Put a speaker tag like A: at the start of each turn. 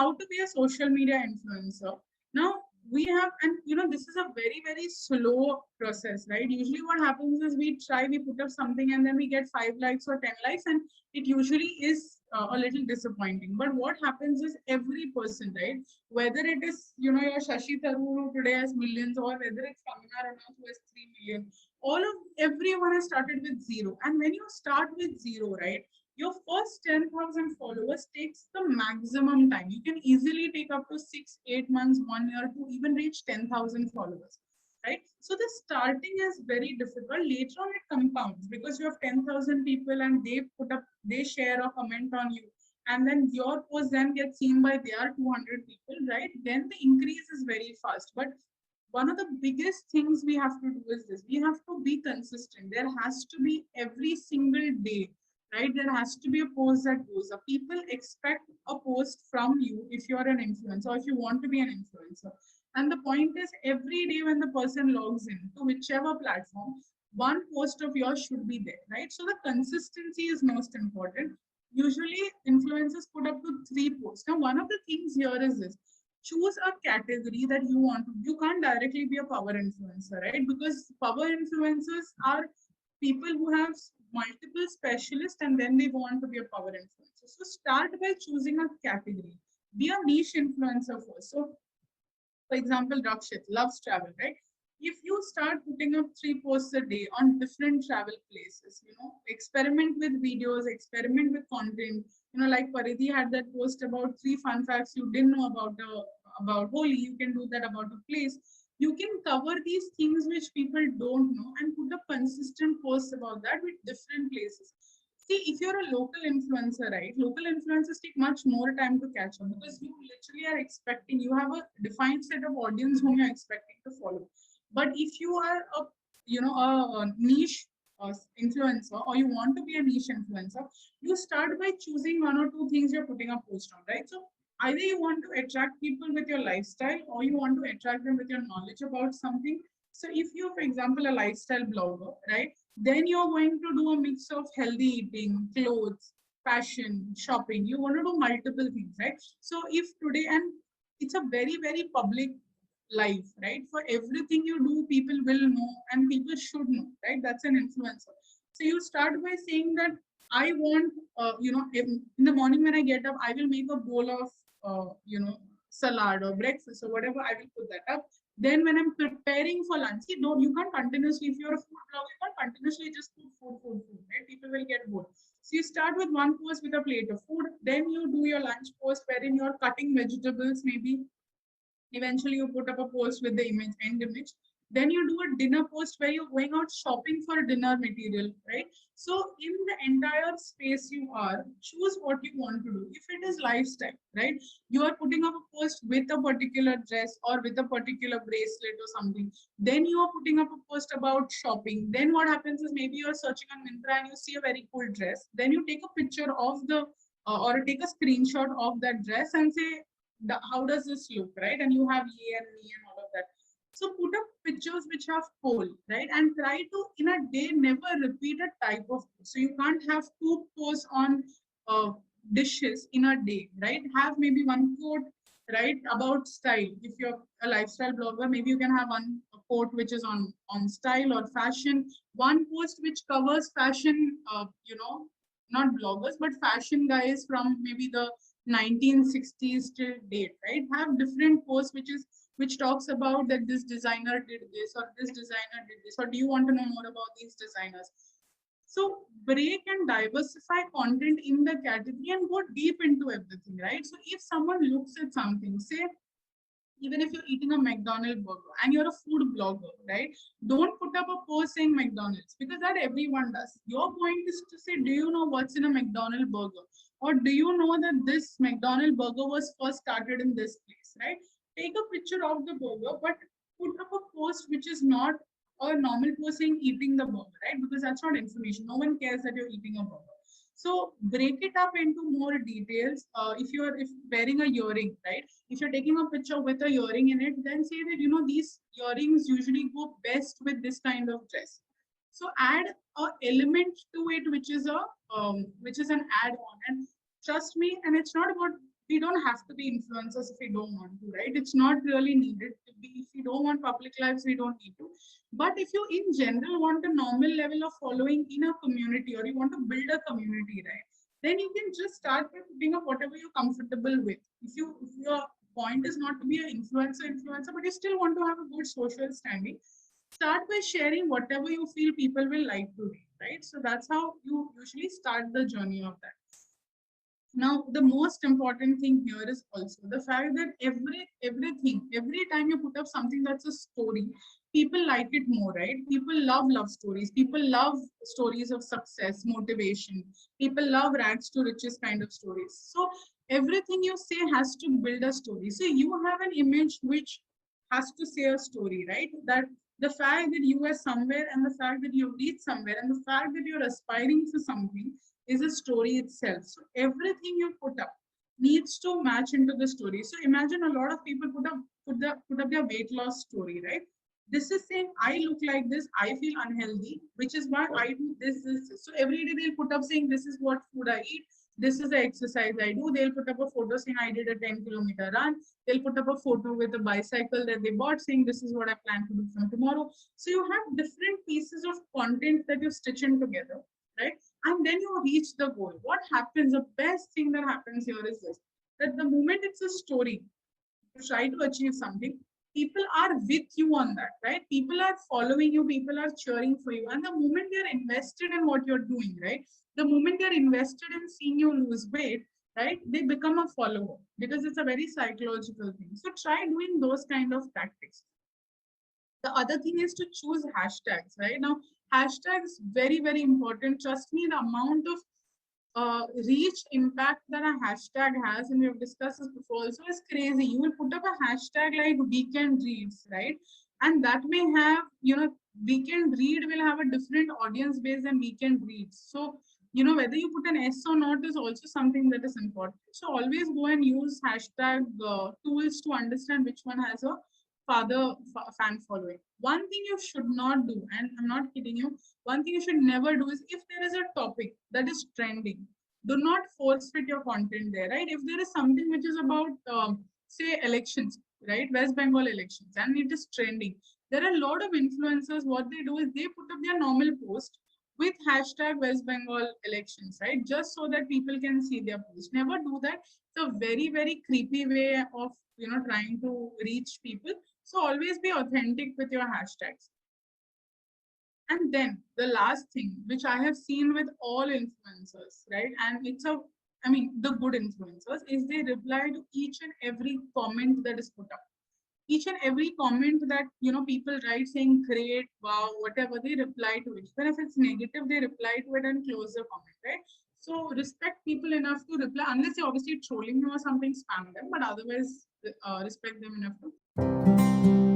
A: how to be a social media influencer. Now we have, and this is a very, very slow process, right? Usually what happens is we put up something and then we get 5 likes or 10 likes, and it usually is a little disappointing. But what happens is every person, right? Whether it is, your Shashi Tharoor who today has millions, or whether it's Kangana Ranaut who has 3 million, everyone has started with zero. And when you start with zero, right, your first 10,000 followers takes the maximum time. You can easily take up to 6, 8 months, 1 year to even reach 10,000 followers, right? So the starting is very difficult. Later on, it compounds because you have 10,000 people and they share a comment on you. And then your post then gets seen by their 200 people, right? Then the increase is very fast. But one of the biggest things we have to do is this: we have to be consistent. There has to be every single day, right? There has to be a post that goes up. People expect a post from you if you're an influencer or if you want to be an influencer. And the point is, every day when the person logs in to whichever platform, one post of yours should be there, right? So the consistency is most important. Usually influencers put up to 3 posts. Now one of the things here is this: choose a category that you want to. You can't directly be a power influencer, right? Because power influencers are people who have multiple specialists and then they want to be a power influencer. So start by choosing a category. Be a niche influencer first. So for example, Rakshit loves travel, right? If you start putting up 3 posts a day on different travel places, experiment with videos, experiment with content. Like Paridhi had that post about 3 fun facts you didn't know about Holi. You can do that about a place. You can cover these things which people don't know and put up consistent posts about that with different places. See, if you're a local influencer, right? Local influencers take much more time to catch up because you literally are expecting, you have a defined set of audience whom you're expecting to follow. But if you are a niche influencer, or you want to be a niche influencer, you start by choosing 1 or 2 things you're putting a post on, right? So either you want to attract people with your lifestyle, or you want to attract them with your knowledge about something. So if you're, for example, a lifestyle blogger, right, then you're going to do a mix of healthy eating, clothes, fashion, shopping. You want to do multiple things, right? So if today, and it's a very, very public life, right? For everything you do, people will know and people should know, right? That's an influencer. So you start by saying that I want, in the morning when I get up, I will make a bowl of, salad or breakfast or whatever. I will put that up. Then when I'm preparing for lunch, see, no, you can't continuously, if you're a food blogger, you can't continuously just put food, right? People will get bored. So you start with one post with a plate of food, then you do your lunch post wherein you're cutting vegetables, maybe eventually you put up a post with the end image. Then you do a dinner post where you're going out shopping for dinner material, right? So in the entire space you are, choose what you want to do. If it is lifestyle, right, you are putting up a post with a particular dress or with a particular bracelet or something, then you are putting up a post about shopping. Then what happens is, maybe you're searching on Myntra and you see a very cool dress, then you take a picture of the or take a screenshot of that dress and say, how does this look, right? And you have ye and me and all of that. So put up pictures which have poll, right? And try to, in a day, never repeat a type of post. So you can't have 2 posts on dishes in a day, right? Have maybe one quote, right, about style. If you're a lifestyle blogger, maybe you can have one quote which is on style or fashion, one post which covers fashion, not bloggers, but fashion guys from maybe the 1960s till date, right? Have different posts which talks about that this designer did this or this designer did this, or do you want to know more about these designers? So break and diversify content in the category and go deep into everything, right? So if someone looks at something, say, even if you're eating a McDonald's burger and you're a food blogger, right? Don't put up a post saying McDonald's, because that everyone does. Your point is to say, do you know what's in a McDonald's burger? Or do you know that this McDonald's burger was first started in this place, right? Take a picture of the burger, but put up a post which is not a normal post saying eating the burger, right? Because that's not information. No one cares that you're eating a burger. So break it up into more details. If wearing a earring, right? If you're taking a picture with a earring in it, then say that these earrings usually go best with this kind of dress. So add a element to it, which is an add-on. And trust me, and it's not about We don't have to be influencers if we don't want to, right? It's not really needed to be. If we don't want public lives, we don't need to. But if you in general want a normal level of following in a community, or you want to build a community, right, then you can just start by putting up whatever you're comfortable with. If your point is not to be an influencer, but you still want to have a good social standing, start by sharing whatever you feel people will like to read, right? So that's how you usually start the journey of that. Now, the most important thing here is also the fact that every time you put up something that's a story, people like it more, right? People love stories. People love stories of success, motivation. People love rags to riches kind of stories. So everything you say has to build a story. So you have an image which has to say a story, right? That the fact that you are somewhere, and the fact that you reach somewhere, and the fact that you're aspiring for something is a story itself. So everything you put up needs to match into the story. So imagine a lot of people put up their weight loss story, right? This is saying I look like this, I feel unhealthy, which is why I do this. So every day they'll put up saying this is what food I eat, this is the exercise I do. They'll put up a photo saying I did a 10-kilometer run. They'll put up a photo with a bicycle that they bought saying this is what I plan to do from tomorrow. So you have different pieces of content that you stitch in together, right? And then you reach the goal. What happens? The best thing that happens here is this, that the moment it's a story, you try to achieve something, people are with you on that, right? People are following you, people are cheering for you. And the moment they're invested in what you're doing, right? The moment they're invested in seeing you lose weight, right? They become a follower because it's a very psychological thing. So try doing those kind of tactics. The other thing is to choose hashtags, right? Now, hashtags very, very important. Trust me, the amount of reach impact that a hashtag has, and we've discussed this before also, is crazy. You will put up a hashtag like weekend reads, right? And that may have, weekend read will have a different audience base than weekend reads. So, whether you put an S or not is also something that is important. So always go and use hashtag tools to understand which one has a fan following. One thing you should not do, and I'm not kidding you, one thing you should never do is, if there is a topic that is trending, do not force fit your content there, right? If there is something which is about, say, elections, right? West Bengal elections, and it is trending. There are a lot of influencers. What they do is they put up their normal post with hashtag West Bengal elections, right? Just so that people can see their post. Never do that. It's a very, very creepy way of, trying to reach people. So always be authentic with your hashtags. And then the last thing, which I have seen with all influencers, right? And the good influencers is they reply to each and every comment that is put up. Each and every comment that, people write saying great, wow, whatever, they reply to it. Even if it's negative, they reply to it and close the comment, right? So respect people enough to reply, unless they're obviously trolling you or something, spam them, but otherwise respect them enough to